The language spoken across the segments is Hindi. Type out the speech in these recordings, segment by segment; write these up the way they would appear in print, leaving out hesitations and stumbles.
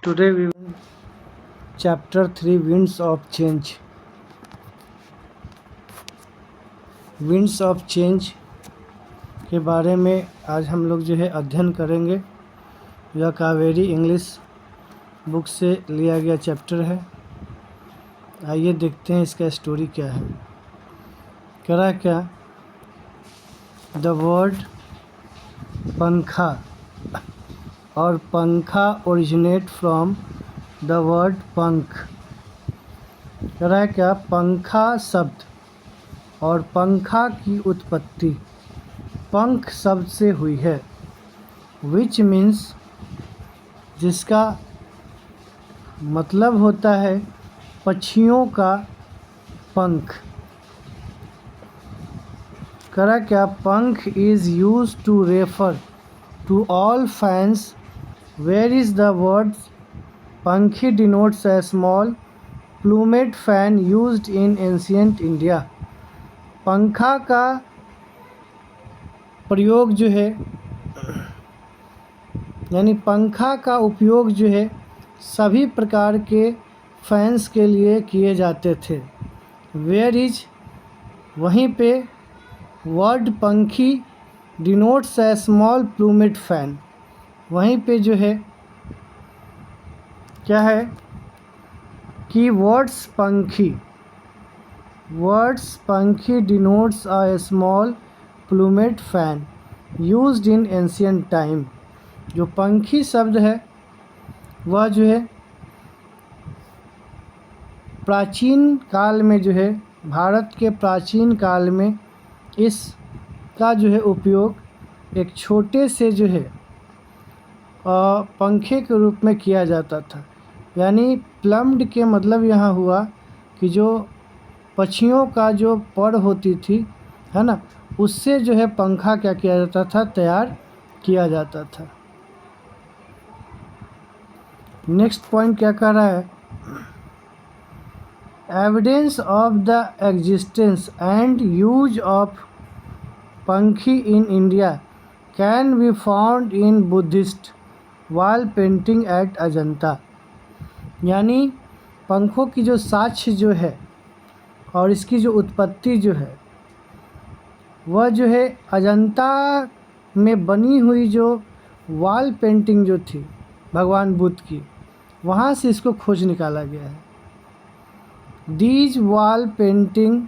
Today we will chapter 3 Winds of Change. Winds of change के बारे में आज हम लोग जो है अध्ययन करेंगे। यह कावेरी इंग्लिश बुक से लिया गया चैप्टर है। आइए देखते हैं इसका स्टोरी क्या है। करा क्या द वर्ड पंखा और पंखा ओरिजिनेट फ्रॉम द वर्ड पंख। करा क्या पंखा शब्द और पंखा की उत्पत्ति पंख शब्द से हुई है, विच मीन्स जिसका मतलब होता है पक्षियों का पंख। करा क्या पंख is used to refer to all fans, where is the word पंखी denotes a small plumaged fan used in ancient India। पंखा का प्रयोग जो है यानी पंखा का उपयोग जो है सभी प्रकार के फैंस के लिए किए जाते थे। वेयर इज वहीं पे वर्ड पंखी denotes a small plumed fan, वहीं पे जो है क्या है कि words pankhi denotes a small plumed fan used in ancient time. जो पंखी शब्द है वह जो है प्राचीन काल में जो है भारत के प्राचीन काल में इसका जो है उपयोग एक छोटे से जो है पंखे के रूप में किया जाता था। यानी प्लम्ड के मतलब यहाँ हुआ कि जो पक्षियों का जो पर होती थी है ना, उससे जो है पंखा क्या किया जाता था, तैयार किया जाता था। नेक्स्ट पॉइंट क्या कह रहा है, evidence of the existence and use of pankhi in India can be found in Buddhist wall painting at Ajanta. यानी पंखों की जो साक्ष्य जो है और इसकी जो उत्पत्ति जो है वह जो है अजंता में बनी हुई जो वॉल पेंटिंग जो थी भगवान बुद्ध की, वहाँ से इसको खोज निकाला गया है। These wall painting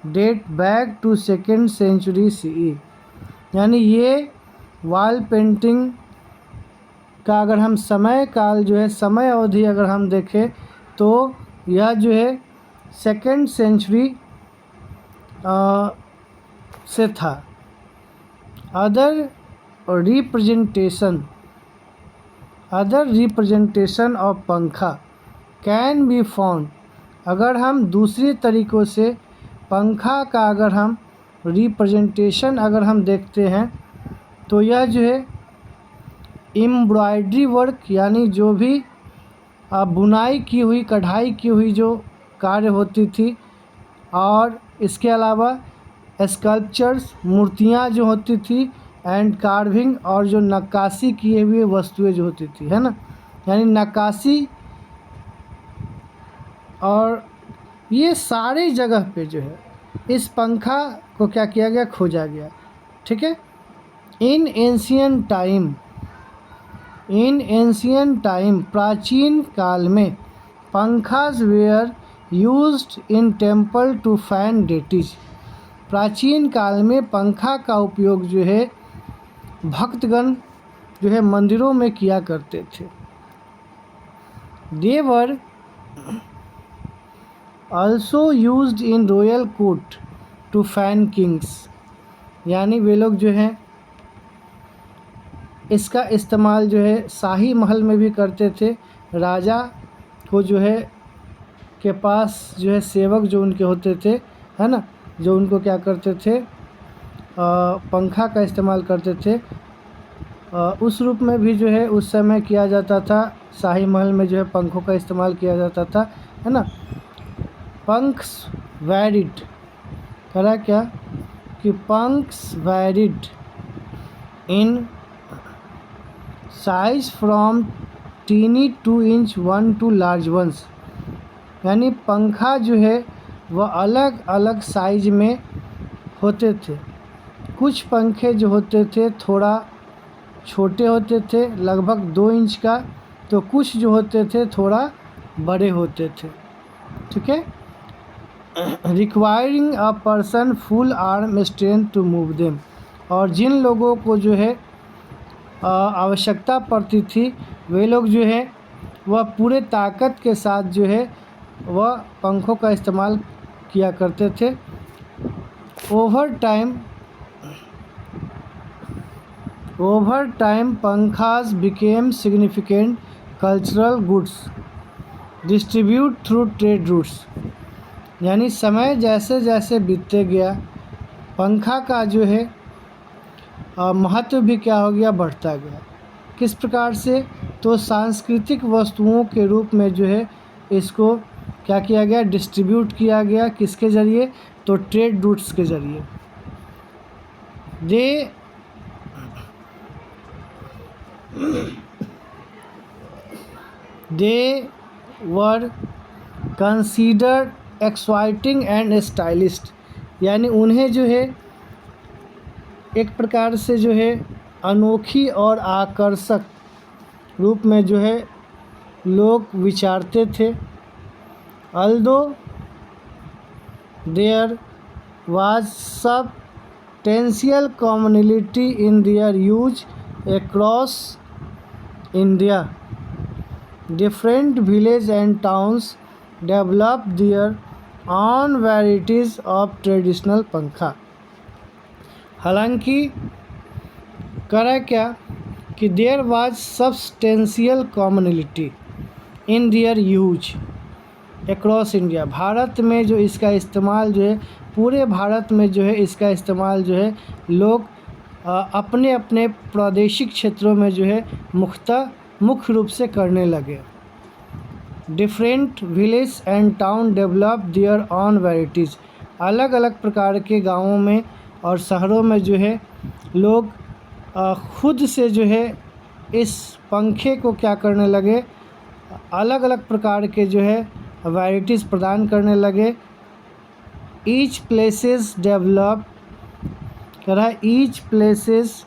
date back to 2nd century CE। यानी ये वॉल पेंटिंग का अगर हम समय काल जो है समय अवधि अगर हम देखें तो यह जो है 2nd century से था। अदर रिप्रेजेंटेशन ऑफ पंखा कैन बी फाउंड। अगर हम दूसरी तरीक़ों से पंखा का अगर हम रिप्रेजेंटेशन अगर हम देखते हैं तो यह जो है एम्ब्रॉयडरी वर्क, यानी जो भी बुनाई की हुई कढ़ाई की हुई जो कार्य होती थी, और इसके अलावा स्कल्पचर्स मूर्तियाँ जो होती थी, एंड कार्विंग और जो नक्काशी किए हुए वस्तुएं जो होती थी, है ना, यानी नक्काशी और ये सारी जगह पे जो है इस पंखा को क्या किया गया, खोजा गया। ठीक है। इन एंशियंट टाइम प्राचीन काल में pankhas were used in temple to fan deities. प्राचीन काल में पंखा का उपयोग जो है भक्तगण जो है मंदिरों में किया करते थे। They were also used in royal court to fan kings. यानी वे लोग जो हैं इसका इस्तेमाल जो है शाही महल में भी करते थे। राजा को जो है के पास जो है सेवक जो उनके होते थे, है ना, जो उनको क्या करते थे, पंखा का इस्तेमाल करते थे। उस रूप में भी जो है उस समय किया जाता था। शाही महल में जो है पंखों का इस्तेमाल किया जाता था, है ना। पंख्स वैरिड, करा क्या कि pankhs varied in size from tiny 2 inch 1 to large ones, यानी पंखा जो है वह अलग अलग साइज में होते थे। कुछ पंखे जो होते थे थोड़ा छोटे होते थे, लगभग 2 इंच का, तो कुछ जो होते थे थोड़ा बड़े होते थे। ठीक है। Requiring a person full arm strength to move them, और जिन लोगों को जो है आवश्यकता पड़ती थी वे लोग जो है वह पूरे ताकत के साथ जो है वह पंखों का इस्तेमाल किया करते थे। Over time pankhas became significant cultural goods distribute through trade routes, यानी समय जैसे जैसे बीतते गया पंखा का जो है महत्व भी क्या हो गया, बढ़ता गया। किस प्रकार से, तो सांस्कृतिक वस्तुओं के रूप में जो है इसको क्या किया गया, डिस्ट्रीब्यूट किया गया। किसके ज़रिए, तो ट्रेड रूट्स के ज़रिए। दे वर कंसीडर्ड एक्साइटिंग एंड स्टाइलिस्ट, यानी उन्हें जो है एक प्रकार से जो है अनोखी और आकर्षक रूप में जो है लोग विचारते थे। Although there was substantial commonality in their use across India, different village and towns develop their own varieties of traditional pankha. हालांकि करा क्या कि there was substantial commonality in their use across India, Bharat में जो इसका इस्तेमाल जो है पूरे भारत में जो है इसका इस्तेमाल जो है लोग अपने अपने प्रादेशिक क्षेत्रों में जो है मुख्य रूप से करने लगे। Different village and town develop their own varieties, अलग अलग प्रकार के गाँवों में और शहरों में जो है लोग खुद से जो है इस पंखे को क्या करने लगे, अलग अलग प्रकार के जो है वैराइटीज़ प्रदान करने लगे। Each places develop each places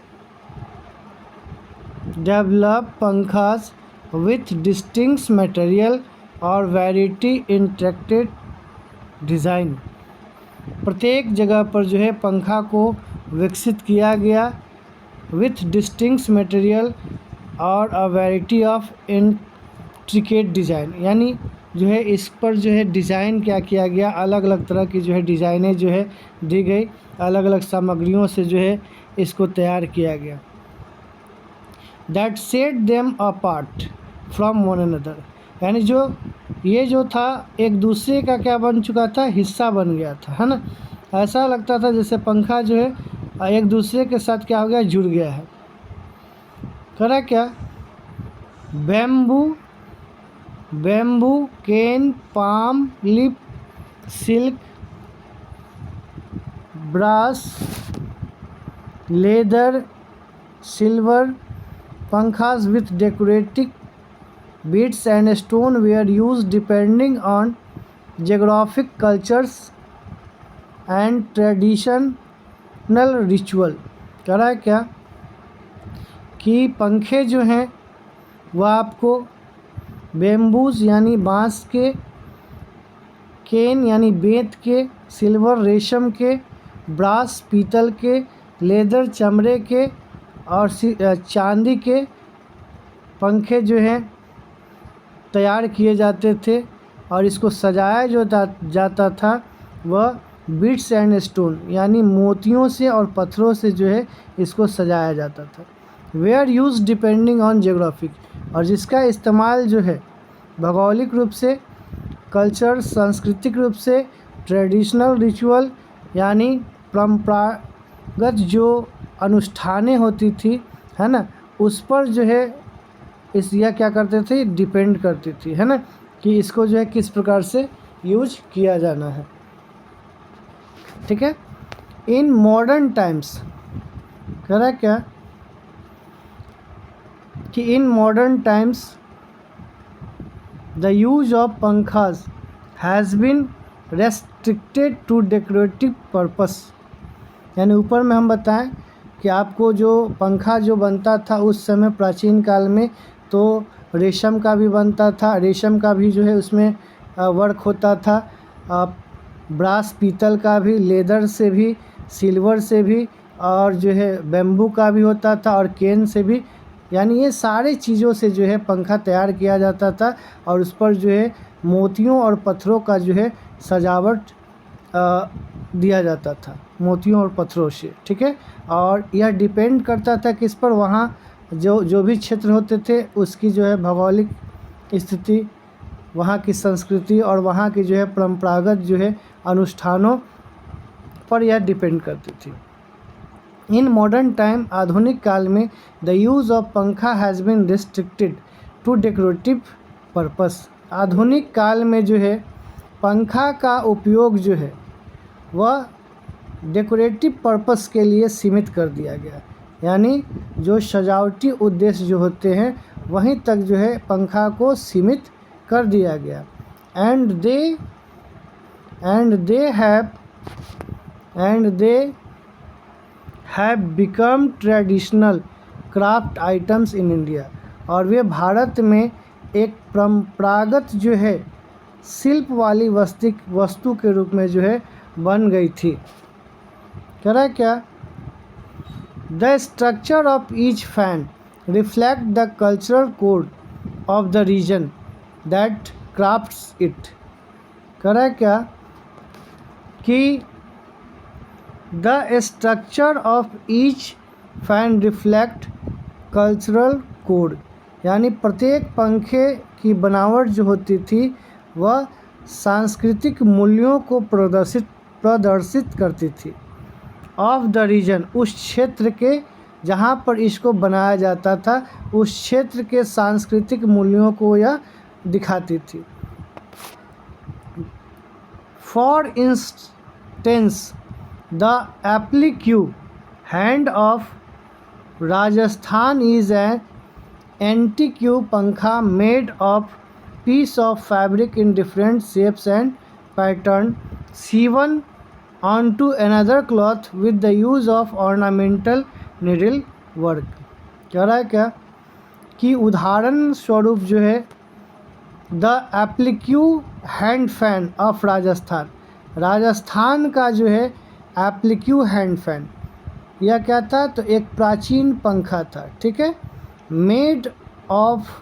develop pankhas with distinct material और वैरायटी इंटरेक्टेड डिज़ाइन, प्रत्येक जगह पर जो है पंखा को विकसित किया गया विथ डिस्टिंक्ट मटेरियल और a variety of intricate design, यानी जो है इस पर जो है डिज़ाइन क्या किया गया, अलग अलग तरह की जो है डिज़ाइनें जो है दी गई, अलग अलग सामग्रियों से जो है इसको तैयार किया गया। That set them apart from one another, यानी ये जो था एक दूसरे का क्या बन चुका था, हिस्सा बन गया था, है ना। ऐसा लगता था जैसे पंखा जो है एक दूसरे के साथ क्या हो गया, जुड़ गया है। करा क्या, bamboo cane palm leaf silk brass leather silver pankhas with decorative beads and stone were used depending on geographic cultures and traditional ritual। कह रहा है क्या कि पंखे जो हैं वह आपको बेम्बूज यानी बांस के, केन यानी बेंत के, सिल्वर रेशम के, ब्रास पीतल के, लेदर चमड़े के और चांदी के पंखे जो हैं तैयार किए जाते थे और इसको सजाया जो जाता था वह बीड्स एंड स्टोन यानी मोतियों से और पत्थरों से जो है इसको सजाया जाता था। Where use depending on geographic, और जिसका इस्तेमाल जो है भौगोलिक रूप से, कल्चर सांस्कृतिक रूप से, ट्रेडिशनल रिचुअल यानी परंपरागत जो अनुष्ठानें होती थी, है ना, उस पर जो है इस यह क्या करते थे, डिपेंड करती थी, है ना, कि इसको जो है किस प्रकार से यूज किया जाना है। ठीक है। इन मॉडर्न टाइम्स, कह रहा है क्या कि in modern times the use of pankhas has been restricted to decorative purpose. यानी ऊपर में हम बताएं कि आपको जो पंखा जो बनता था उस समय प्राचीन काल में, तो रेशम का भी बनता था, रेशम का भी जो है उसमें वर्क होता था, ब्रास पीतल का भी, लेदर से भी, सिल्वर से भी, और जो है बेम्बू का भी होता था, और केन से भी। यानी ये सारे चीज़ों से जो है पंखा तैयार किया जाता था, और उस पर जो है मोतियों और पत्थरों का जो है सजावट दिया जाता था, मोतियों और पत्थरों से। ठीक है, और यह डिपेंड करता था किस पर, वहाँ जो भी क्षेत्र होते थे उसकी जो है भौगोलिक स्थिति, वहाँ की संस्कृति और वहाँ की जो है परंपरागत जो है अनुष्ठानों पर यह डिपेंड करती थी। इन मॉडर्न टाइम, आधुनिक काल में, the use of pankha has been restricted to decorative purpose. आधुनिक काल में जो है पंखा का उपयोग जो है वह डेकोरेटिव पर्पस के लिए सीमित कर दिया गया। यानी जो सजावटी उद्देश्य जो होते हैं वहीं तक जो है पंखा को सीमित कर दिया गया। And they have become traditional craft items in India. और वे भारत में एक परंपरागत जो है शिल्प वाली वस्तु के रूप में जो है बन गई थी। कह रहा है क्या, the structure of each fan reflect the cultural code of the region that crafts it. कह रहा है क्या कि the structure of each fan reflect cultural code, यानी प्रत्येक पंखे की बनावट जो होती थी वह सांस्कृतिक मूल्यों को प्रदर्शित करती थी। ऑफ द रीजन, उस क्षेत्र के जहाँ पर इसको बनाया जाता था उस क्षेत्र के सांस्कृतिक मूल्यों को यह दिखाती थी। For instance, the applique hand of Rajasthan is an antique pankha made of piece of fabric in different shapes and pattern sewn onto another cloth with the use of ornamental needle work। कह रहा है क्या कि उदाहरण स्वरूप जो है the applique hand fan of Rajasthan, Rajasthan का जो है एप्लीक्यू हैंड फैन, यह क्या था, तो एक प्राचीन पंखा था। ठीक है, made of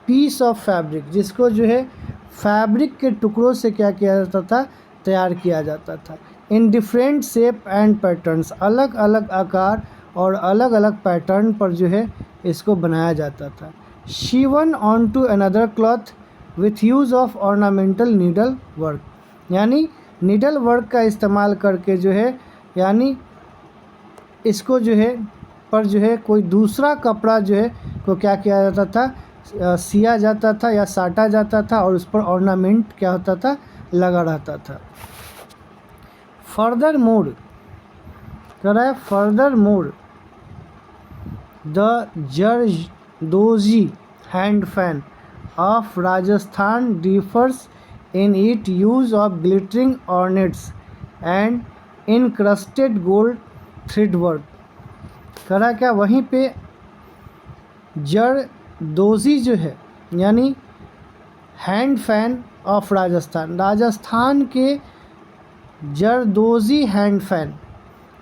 peace of fabric, जिसको जो है फैब्रिक के टुकड़ों से क्या किया जाता था, तैयार किया जाता था। इन डिफरेंट शेप एंड पैटर्न्स, अलग अलग आकार और अलग अलग पैटर्न पर जो है इसको बनाया जाता था। Sewn on to another cloth with use of ornamental needle work, यानी नीडल वर्क का इस्तेमाल करके जो है, यानी इसको जो है पर जो है कोई दूसरा कपड़ा जो है को क्या किया जाता था, सिया जाता था या साटा जाता था, और उस पर ऑर्नामेंट क्या होता था, लगा रहता था। फर्दर मोर कह रहा है, furthermore the zardozi hand fan of Rajasthan differs in it use of glittering ornates and incrusted gold thread work. कह रहा है क्या, वहीं पे जरदोजी जो है यानी hand fan of Rajasthan, Rajasthan के zardozi hand fan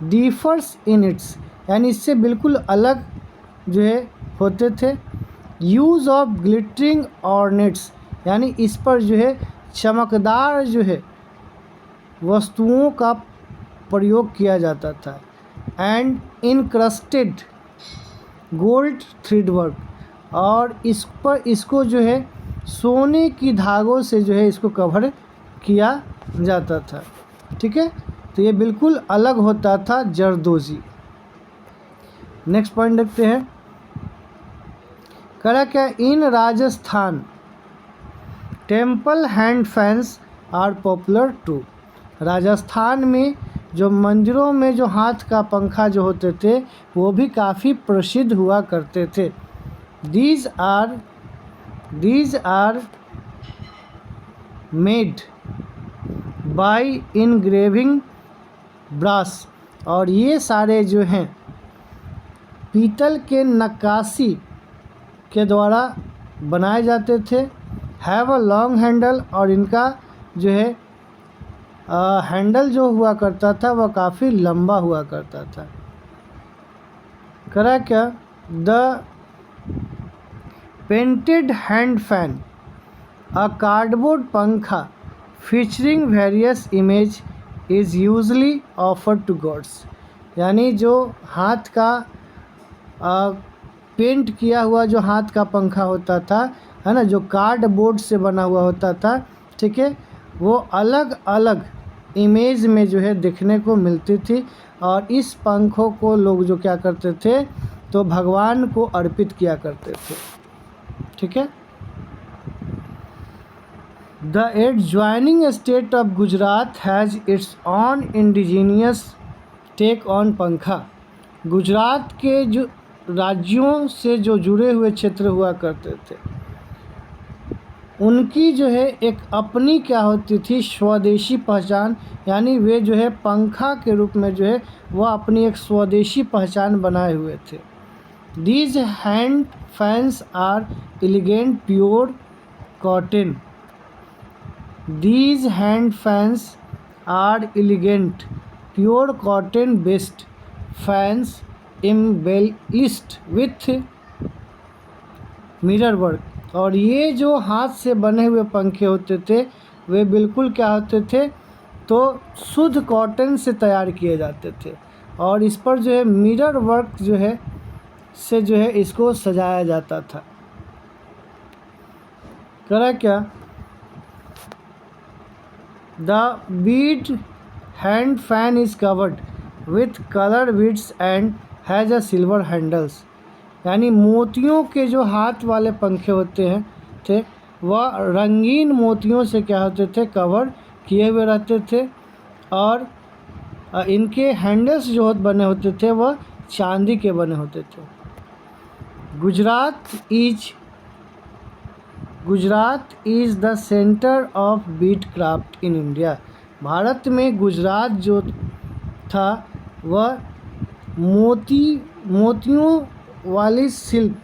differs in its, यानी इससे बिल्कुल अलग जो है होते थे। यूज़ ऑफ ग्लिटरिंग ऑर्नेट्स, यानी इस पर जो है चमकदार जो है वस्तुओं का प्रयोग किया जाता था। And incrusted gold thread work, और इस पर इसको जो है सोने की धागों से जो है इसको कवर किया जाता था। ठीक है, तो ये बिल्कुल अलग होता था जरदोजी। नेक्स्ट पॉइंट देखते हैं, करा क्या, in Rajasthan temple hand fans are popular too. Rajasthan में जो मंदिरों में जो हाथ का पंखा जो होते थे वो भी काफ़ी प्रसिद्ध हुआ करते थे। These are made by engraving brass, और ये सारे जो हैं पीतल के नक्काशी के द्वारा बनाए जाते थे। हैव अ लॉन्ग हैंडल, और इनका जो है हैंडल जो हुआ करता था वह काफ़ी लंबा हुआ करता था। करा क्या, the painted hand fan, a cardboard pankha featuring various image is usually offered to gods, यानी जो हाथ का पेंट किया हुआ जो हाथ का पंखा होता था, है ना, जो कार्डबोर्ड से बना हुआ होता था, ठीक है, वो अलग अलग इमेज में जो है देखने को मिलती थी, और इस पंखों को लोग जो क्या करते थे, तो भगवान को अर्पित किया करते थे। ठीक है। The adjoining state of Gujarat has its own indigenous take on pankha, Gujarat के जो राज्यों से जो जुड़े हुए क्षेत्र हुआ करते थे, उनकी जो है एक अपनी क्या होती थी, स्वदेशी पहचान, यानी वे जो है पंखा के रूप में जो है वह अपनी एक स्वदेशी पहचान बनाए हुए थे। These hand fans are elegant pure cotton, these hand fans are elegant pure cotton based fans embellished with mirror work, और ये जो हाथ से बने हुए पंखे होते थे वे बिल्कुल क्या होते थे, तो शुद्ध कॉटन से तैयार किए जाते थे, और इस पर जो है मिरर वर्क जो है से जो है इसको सजाया जाता था। करा क्या, the Beed hand fan is covered with colour beads and has a silver handles, यानी मोतियों के जो हाथ वाले पंखे होते हैं थे वह रंगीन मोतियों से क्या होते थे, कवर किए हुए रहते थे, और इनके हैंडल्स जो बने होते थे वह चांदी के बने होते थे। Gujarat is the centre of Beed craft in India, Bharat में गुजरात जो था वह मोतियों वाली शिल्प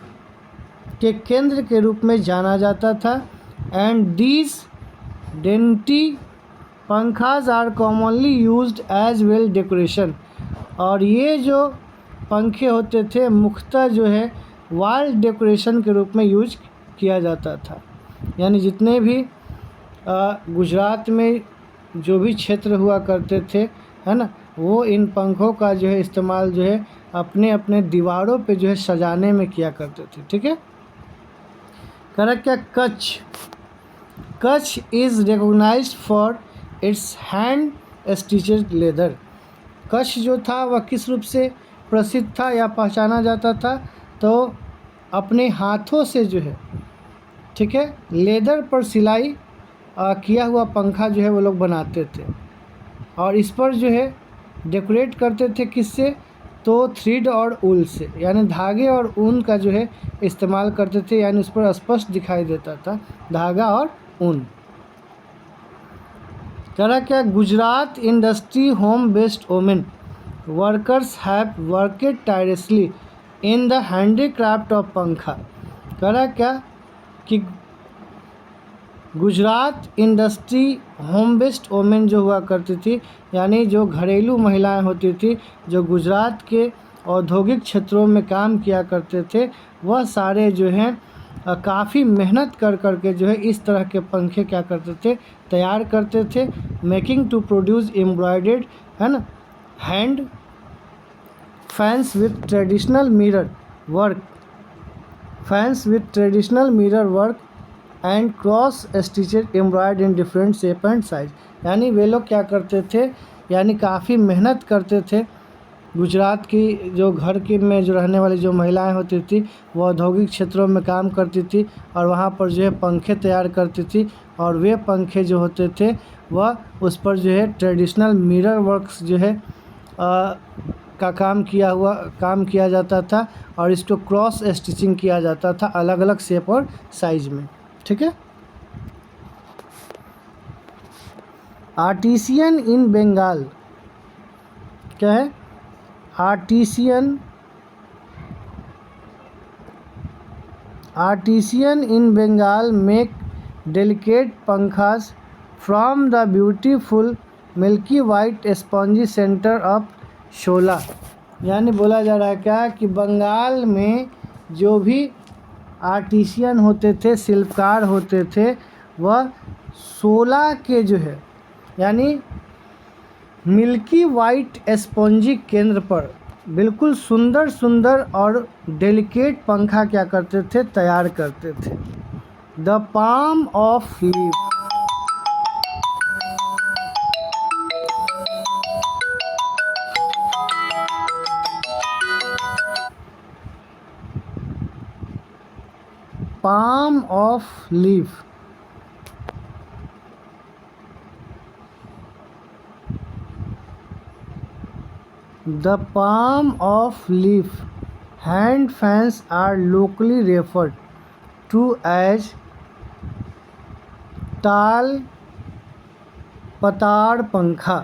के केंद्र के रूप में जाना जाता था। And these dainty pankhas are commonly used as well decoration, और ये जो पंखे होते थे मुख्यतः जो है वॉल डेकोरेशन के रूप में यूज किया जाता था, यानी जितने भी गुजरात में जो भी क्षेत्र हुआ करते थे, है ना, वो इन पंखों का जो है इस्तेमाल जो है अपने अपने दीवारों पे जो है सजाने में किया करते थे। ठीक है। करा क्या, Kutch is recognized for its hand stitched leather, Kutch जो था वह किस रूप से प्रसिद्ध था या पहचाना जाता था, तो अपने हाथों से जो है, ठीक है, लेदर पर सिलाई किया हुआ पंखा जो है वो लोग बनाते थे, और इस पर जो है डेकोरेट करते थे किससे, तो थ्रेड और ऊल से, यानी धागे और ऊन का जो है इस्तेमाल करते थे, यानी उस पर स्पष्ट दिखाई देता था धागा और ऊन। करा क्या, Gujarat industry home based women workers have worked tirelessly in the handicraft of pankha, करा क्या कि Gujarat industry home based women जो हुआ करती थी, यानी जो घरेलू महिलाएं होती थी जो गुजरात के औद्योगिक क्षेत्रों में काम किया करते थे, वह सारे जो हैं काफ़ी मेहनत कर के जो है इस तरह के पंखे क्या करते थे, तैयार करते थे। मेकिंग टू प्रोड्यूस एम्ब्रॉयडर्ड, है ना, hand fans with traditional mirror work and cross stitched embroidery in different shape and size, यानी वे लोग क्या करते थे, यानी काफ़ी मेहनत करते थे। गुजरात की जो घर की में जो रहने वाली जो महिलाएं होती थी वो औद्योगिक क्षेत्रों में काम करती थी, और वहाँ पर जो है पंखे तैयार करती थी, और वे पंखे जो होते थे वह उस पर जो है ट्रेडिशनल मिरर वर्क्स जो है का काम किया जाता था, और इसको क्रॉस स्टिचिंग किया जाता था अलग अलग शेप और साइज में। ठीक है। आर्टिसियन इन बंगाल, क्या है? Artisan in Bengal make delicate पंखास from the beautiful milky white spongy center of शोला। यानी बोला जा रहा है क्या कि बंगाल में जो भी आर्टिशियन होते थे, शिल्पकार होते थे, वह शोला के जो है यानी मिल्की वाइट स्पॉन्जी केंद्र पर बिल्कुल सुंदर सुंदर और डेलिकेट पंखा क्या करते थे? तैयार करते थे। The palm of leaf, palm of leaf, the palm of leaf hand fans are locally referred to as ताल पताड़ पंखा।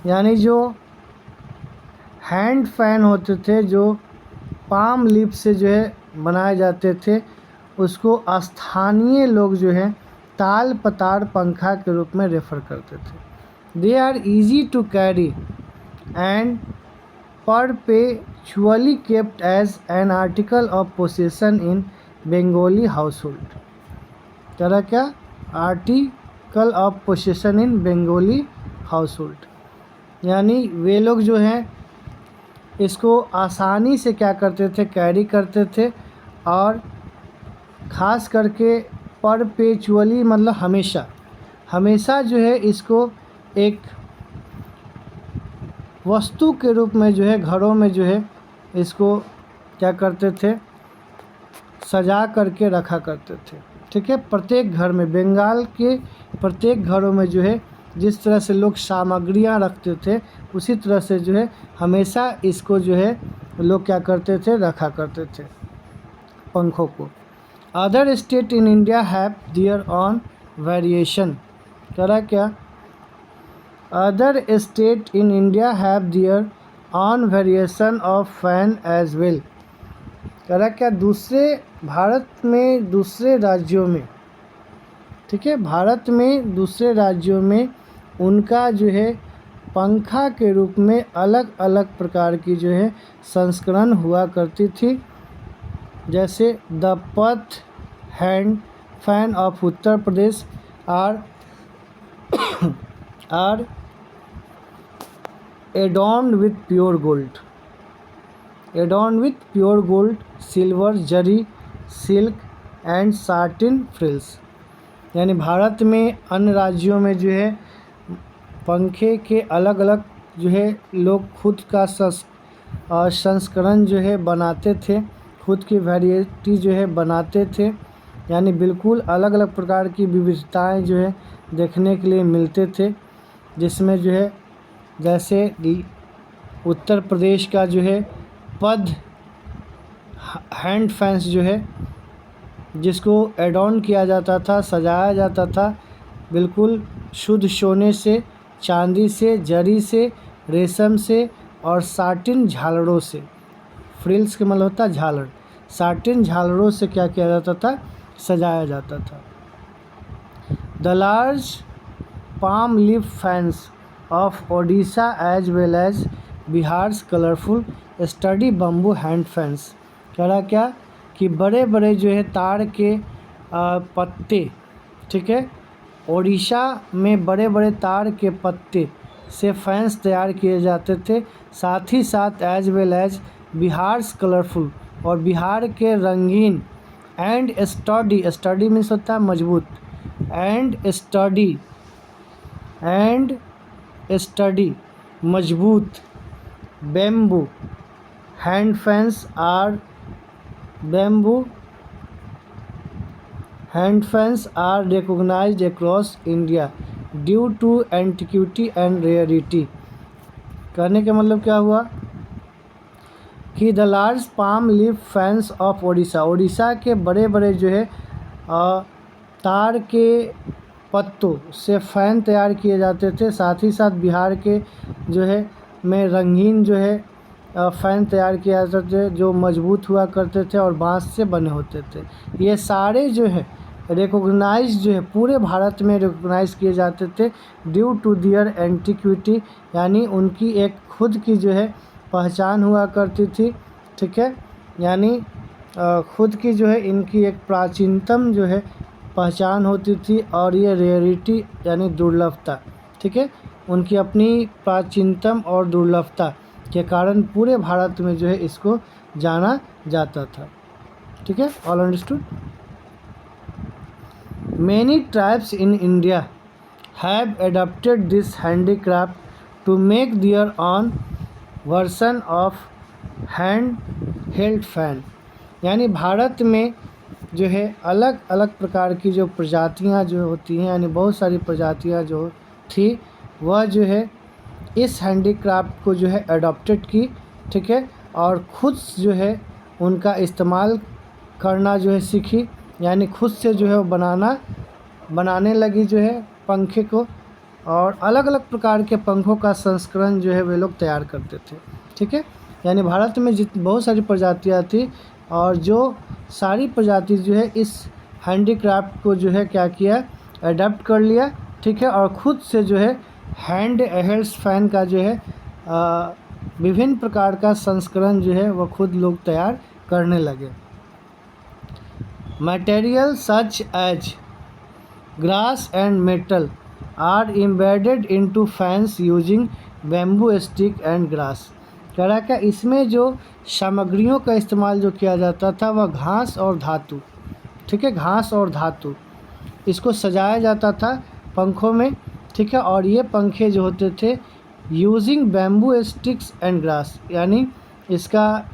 यानी जो हैंड फैन होते थे जो पाम लीफ से जो है बनाए जाते थे, उसको स्थानीय लोग जो है ताल पताड़ पंखा के रूप में रेफ़र करते थे। They are easy to carry and perpetually kept as an article of possession in Bengali household। तरह क्या? Article of possession in Bengali household. यानी वे लोग जो हैं इसको आसानी से क्या करते थे? कैरी करते थे, और ख़ास करके परपेचुअली मतलब हमेशा हमेशा जो है इसको एक वस्तु के रूप में जो है घरों में जो है इसको क्या करते थे? सजा करके रखा करते थे। ठीक है, प्रत्येक घर में, बंगाल के प्रत्येक घरों में जो है जिस तरह से लोग सामग्रियां रखते थे, उसी तरह से जो है हमेशा इसको जो है लोग क्या करते थे? रखा करते थे पंखों को। Other state in India have their own variation. करा क्या? Other state in India have their own variation of fan as well. करा क्या? दूसरे भारत में दूसरे राज्यों में, ठीक है, भारत में दूसरे राज्यों में उनका जो है पंखा के रूप में अलग अलग प्रकार की जो है संस्करण हुआ करती थी। जैसे the path hand fan of Uttar Pradesh are adorned with pure gold, silver, zari, silk and satin frills. यानी भारत में अन्य राज्यों में जो है पंखे के अलग अलग जो है लोग खुद का संस्करण जो है बनाते थे, खुद की वैरायटी जो है बनाते थे। यानी बिल्कुल अलग अलग प्रकार की विविधताएं जो है देखने के लिए मिलते थे, जिसमें जो है जैसे उत्तर प्रदेश का जो है पद हैंड फैंस जो है जिसको एडॉर्न किया जाता था, सजाया जाता था बिल्कुल शुद्ध सोने से, चांदी से, जरी से, रेशम से और साटिन झालरों से। फ्रिल्स के मतलब होता झालर, साटिन झालरों से क्या किया जाता था? सजाया जाता था। The large palm leaf fans of Odisha as well as Bihar's colourful sturdy bamboo hand fans. कह रहा क्या कि बड़े बड़े जो है तार के पत्ते, ठीक है, ओडिशा में बड़े बड़े तार के पत्ते से फैंस तैयार किए जाते थे। साथ ही साथ as well as Bihar's colourful, और बिहार के रंगीन एंड स्टडी, स्टडी मीन्स होता है मजबूत, एंड स्टडी मजबूत bamboo hand fans are recognized across India due to antiquity and rarity। कहने का मतलब क्या हुआ कि the large palm leaf fans of Odisha, Odisha के बड़े बड़े जो है तार के पत्तों से फ़ैन तैयार किए जाते थे। साथ ही साथ बिहार के जो है में रंगीन जो है फ़ैन तैयार किए जाते थे जो मजबूत हुआ करते थे और बांस से बने होते थे। ये सारे जो है रिकॉग्नाइज जो है पूरे भारत में रिकॉग्नाइज़ किए जाते थे ड्यू टू दियर एंटिक्विटी, यानी उनकी एक खुद की जो है पहचान हुआ करती थी। ठीक है, यानी खुद की जो है इनकी एक प्राचीनतम जो है पहचान होती थी और ये रेयरिटी यानी दुर्लभता। ठीक है, उनकी अपनी प्राचीनतम और दुर्लभता के कारण पूरे भारत में जो है इसको जाना जाता था। ठीक है, all understood. Many tribes in India have adopted this handicraft to make their own version of hand-held fan। यानी भारत में जो है अलग अलग प्रकार की जो प्रजातियां जो होती हैं, यानी बहुत सारी प्रजातियां जो थी वह जो है इस हैंडीक्राफ्ट को जो है अडॉप्टेड की। ठीक है, और ख़ुद जो है उनका इस्तेमाल करना जो है सीखी, यानी खुद से जो है वो बनाने लगी जो है पंखे को, और अलग अलग प्रकार के पंखों का संस्करण जो है वे लोग तैयार करते थे। ठीक है, यानी भारत में बहुत सारी प्रजातियां थी और जो सारी प्रजाति जो है इस हैंडीक्राफ्ट को जो है क्या किया, अडॉप्ट कर लिया। ठीक है, और ख़ुद से जो है हैंड हेल्ड फैन का जो है विभिन्न प्रकार का संस्करण जो है वह खुद लोग तैयार करने लगे। Material such as grass and metal are embedded into fans using bamboo stick and grass. कह रहा क्या इसमें जो सामग्रियों का इस्तेमाल जो किया जाता था वह घास और धातु। ठीक है, घास और धातु इसको सजाया जाता था पंखों में। ठीक है, और ये पंखे जो होते थे using bamboo sticks and grass, यानी इसका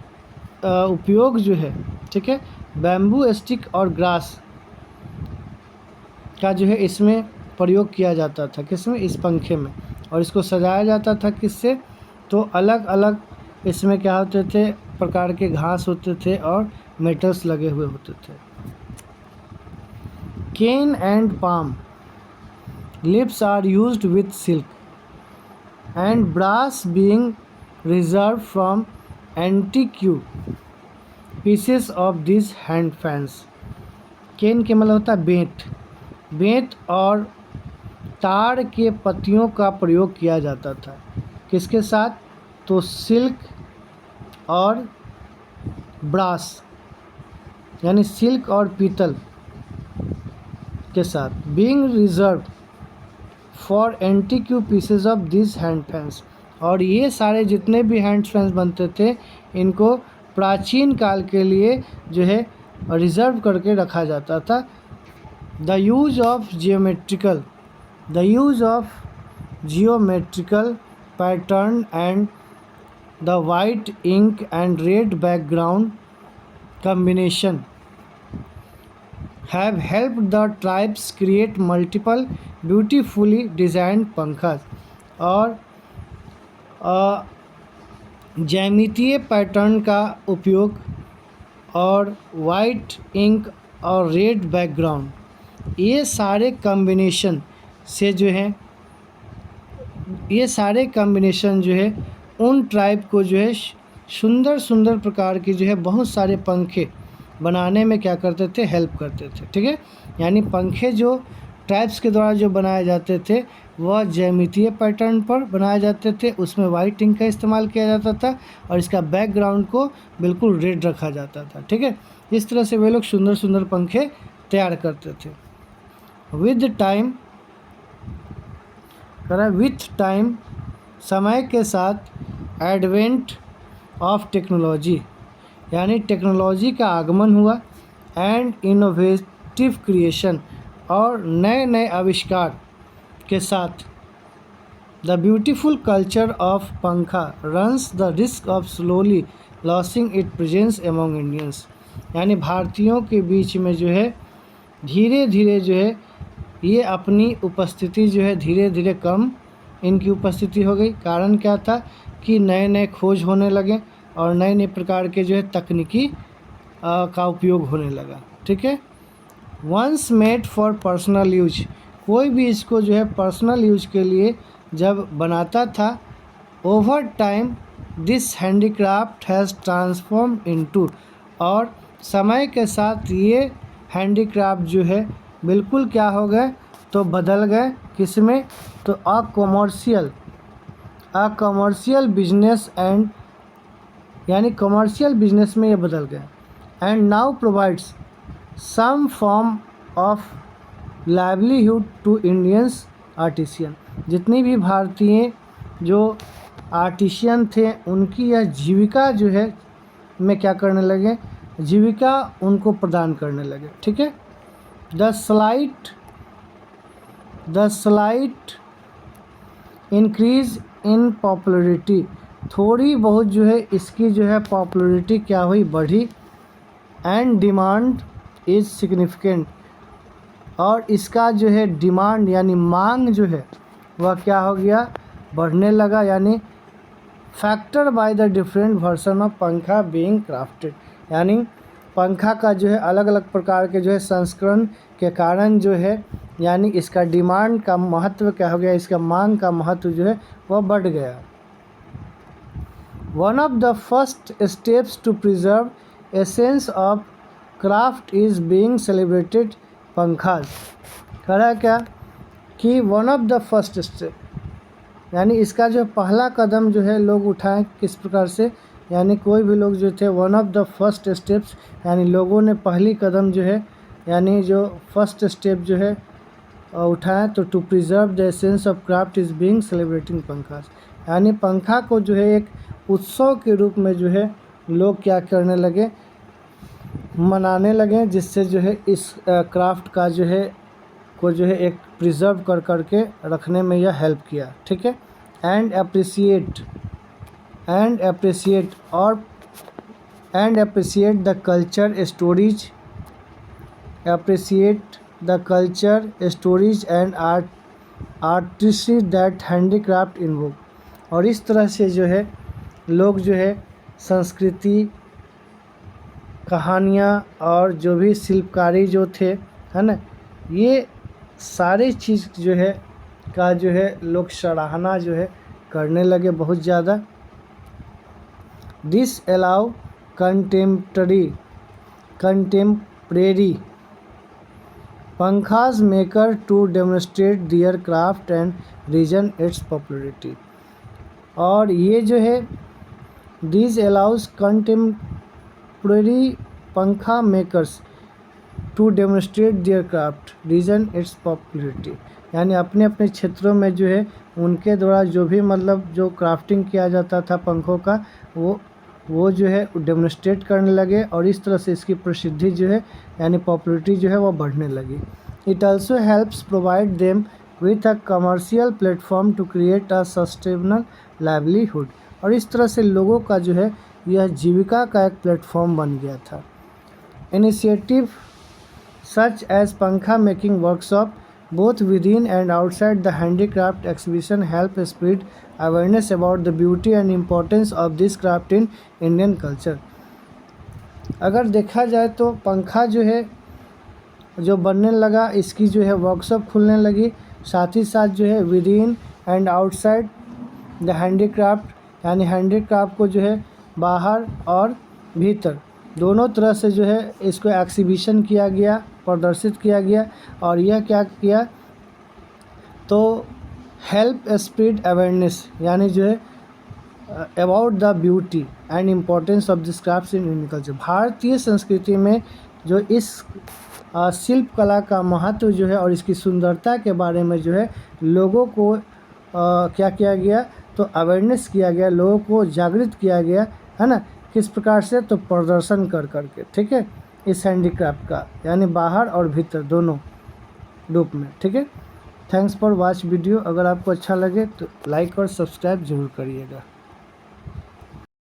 उपयोग जो है ठीक है बैम्बू स्टिक और ग्रास का जो है इसमें प्रयोग किया जाता था। किसमें, इस पंखे में, और इसको सजाया जाता था किससे, तो अलग अलग इसमें क्या होते थे प्रकार के घास होते थे और मेटल्स लगे हुए होते थे। Cane and palm leaves are used with silk and brass being reserve from antique pieces of this hand fans. Cane के मतलब होता है बेंत और ताड़ के पत्तियों का प्रयोग किया जाता था। किसके साथ, तो सिल्क और ब्रास यानी सिल्क और पीतल के साथ। Being reserve for antique pieces of this hand fans, और ये सारे जितने भी हैंड फैंस बनते थे इनको प्राचीन काल के लिए जो है रिजर्व करके रखा जाता था। The use of geometrical pattern and the white ink and red background combination have helped the tribes create multiple beautifully designed पंखा। और ज्यामितीय पैटर्न का उपयोग और वाइट इंक और रेड बैकग्राउंड ये सारे कॉम्बिनेशन से जो है उन ट्राइब को जो है सुंदर सुंदर प्रकार की जो है बहुत सारे पंखे बनाने में क्या करते थे, हेल्प करते थे। ठीक है, यानी पंखे जो ट्राइब्स के द्वारा जो बनाए जाते थे वह ज्यामितीय पैटर्न पर बनाए जाते थे, उसमें वाइट इंक का इस्तेमाल किया जाता था और इसका बैकग्राउंड को बिल्कुल रेड रखा जाता था। ठीक है, इस तरह से वे लोग सुंदर सुंदर पंखे तैयार करते थे। विद टाइम समय के साथ एडवेंट ऑफ टेक्नोलॉजी यानी टेक्नोलॉजी का आगमन हुआ एंड इनोवेटिव क्रिएशन और नए नए आविष्कार के साथ द ब्यूटीफुल कल्चर ऑफ पंखा runs the risk of slowly losing it presence among Indians. यानी भारतीयों के बीच में जो है धीरे धीरे जो है ये अपनी उपस्थिति जो है धीरे धीरे कम इनकी उपस्थिति हो गई। कारण क्या था कि नए नए खोज होने लगे और नए नए प्रकार के जो है तकनीकी का उपयोग होने लगा। ठीक है, once made for personal use कोई भी इसको जो है पर्सनल यूज के लिए जब बनाता था, over time this handicraft has transform into, और समय के साथ ये हैंडीक्राफ्ट जो है बिल्कुल क्या हो गए, तो बदल गए किस में, तो अ कमर्शियल बिजनेस एंड, यानी कमर्शियल बिजनेस में ये बदल गए। And now provides some form of livelihood to Indians artisan. जितनी भी भारतीय जो आर्टिशियन थे उनकी यह जीविका जो है में क्या करने लगे, जीविका उनको प्रदान करने लगे। ठीक है। The slight increase in popularity, थोड़ी बहुत जो है इसकी जो है पॉपुलरिटी क्या हुई, बढ़ी। एंड डिमांड इज सिग्निफिकेंट, और इसका जो है डिमांड यानी मांग जो है वह क्या हो गया, बढ़ने लगा। यानी factor by the different version of पंखा बीइंग क्राफ्टेड, यानी पंखा का जो है अलग अलग प्रकार के जो है संस्करण के कारण जो है, यानी इसका डिमांड का महत्व क्या हो गया, इसका मांग का महत्व जो है वह बढ़ गया। One of the first steps to preserve essence of craft is being celebrated pankhas. कह रहा है क्या कि one of the first step, यानी इसका जो पहला कदम जो है लोग उठाएं किस प्रकार से, यानी कोई भी लोग जो थे, one of the first steps, यानी लोगों ने पहली कदम जो है, यानी जो फर्स्ट स्टेप जो है उठाएं, तो to preserve the essence of craft is being celebrating pankhas, यानी पंखा को जो है एक उत्सव के रूप में जो है लोग क्या करने लगे, मनाने लगे, जिससे जो है इस क्राफ्ट का जो है को जो है एक प्रिजर्व कर करके रखने में यह हेल्प किया। ठीक है। And appreciate the culture stories and artistry that handicraft invoke, और इस तरह से जो है लोग जो है संस्कृति, कहानियाँ और जो भी शिल्पकारी जो थे, है ना, ये सारी चीज़ जो है का जो है लोग सराहना जो है करने लगे बहुत ज़्यादा। This allow contemporary pankhas maker to demonstrate their craft and regain its popularity, और ये जो है this allows contemporary pankha makers to demonstrate their craft regain its popularity, यानी अपने अपने क्षेत्रों में जो है उनके द्वारा जो भी मतलब जो क्राफ्टिंग किया जाता था पंखों का, वो जो है डेमोन्स्ट्रेट करने लगे, और इस तरह से इसकी प्रसिद्धि जो है यानी पॉपुलरिटी जो है वो बढ़ने लगी। It also helps provide them with a commercial platform to create a sustainable livelihood, और इस तरह से लोगों का जो है यह जीविका का एक प्लेटफॉर्म बन गया था। Initiative such as Pankha making workshop both within and outside the handicraft exhibition help spread awareness about the beauty and importance of this craft in Indian culture। अगर देखा जाए तो पंखा जो है जो बनने लगा, इसकी जो है वर्कशॉप खुलने लगी, साथ ही साथ जो है within and outside the handicraft, यानी हैंडीक्राफ्ट को जो है बाहर और भीतर दोनों तरह से जो है इसको एग्जीबिशन किया गया, प्रदर्शित किया गया, और यह क्या किया, तो हेल्प स्प्रेड अवेयरनेस, यानी जो है about the beauty and importance of this craft in Indian culture. भारतीय संस्कृति में जो इस शिल्प कला का महत्व जो है और इसकी सुंदरता के बारे में जो है लोगों को क्या किया गया, तो अवेयरनेस किया गया, लोगों को जागृत किया गया, है ना, किस प्रकार से, तो प्रदर्शन कर करके। ठीक है, इस हैंडीक्राफ्ट का, यानी बाहर और भीतर दोनों रूप में। ठीक है, थैंक्स फॉर वॉच वीडियो। अगर आपको अच्छा लगे तो लाइक और सब्सक्राइब जरूर करिएगा।